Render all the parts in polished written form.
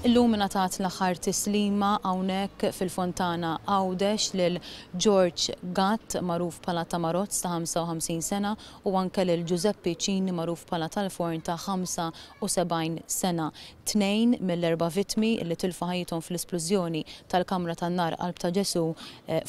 Illum ingħatat l-aħħar tislima hawnhekk fil-Fontana Għawdex lil George Gatt magħruf bħala Tamarozz ta' 55 sena u anke lil Giuseppe Cini magħruf bħala Tal-Forn ta' 75 sena. Tnejn mill-4 vittmi li tilfu ħajjithom fl-isplużjoni tal-Kamra tan-Nar Qalb ta' Ġesu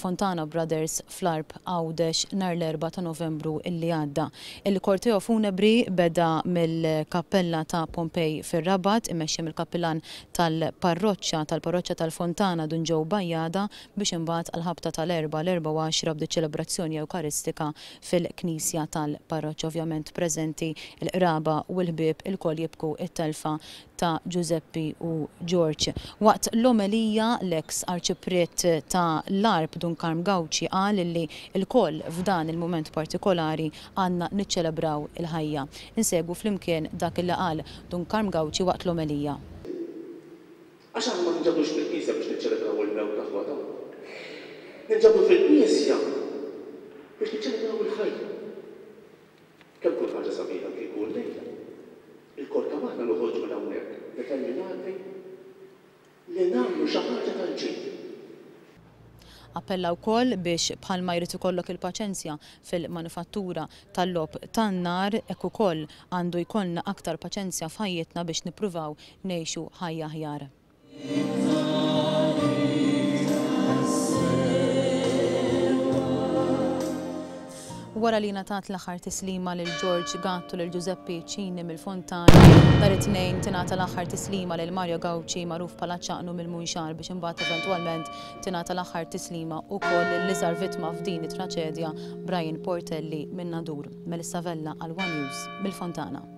Fontana Brothers fl-Arb Għawdex nhar l-4 ta' Novembru illi għadda. Il-korteo funebri beda mill-Kappella ta' Pompej fir-Rabat immexxi mill-Kappillan tal-parroċċja tal-Fontana Dunġew Bajjada biex imbagħad għall-ħabta tal-4 l-4 b'di ċelebrazzjoni Ewkaristika fil-Knisja tal-parroċċja. Ovvjament preżenti l-qraba u l-ħbieb ilkoll jibku it-telfa ta' Giuseppe u George. Waqt l-omelija l-eks arċipriet ta' l-Arb Dunkarm Gawċi qal li l-koll f'dan il-mument partikolari għandna niċċelebraw il-ħajja. Insegwu flimkien dak il qal Dunkarm Gawċi waqt l-omelija. Għax ma nġabux fil-Knisja biex niċċelebraw il-mewt taħwata. Nġabru fil-Knisja biex niċċelebraw il-ħajja. Kemm kull ħaġa sabiħa kif ikun lejla. Il-korka waħda noħorġu minn hawnhekk determinati li nagħmlu xi ħaġa tal-ġid. Appella wkoll biex bħalma jrid ikollok il-paċenzja fil-manifattura tal-lob tan-nar hekk ukoll għandu jkollna aktar paċenzja f'ħajjitna biex nippruvaw ngħixu ħajja aħjar. Wara li ngħatat l-aħħar tislima lil George Gatt u lil Giuseppe Cini mill-Fontana, nhar it-tnejn tingħata l-aħħar tislima lil Mario Gawċi magħruf bħala ċaqnu mill-Munxar biex imbagħad eventwalment tingħata l-aħħar tislima wkoll lill-iżgħar vittma f'din it-traċedja Brian Portelli minn Nadur. Melissa Vella għal One News mill-Fontana.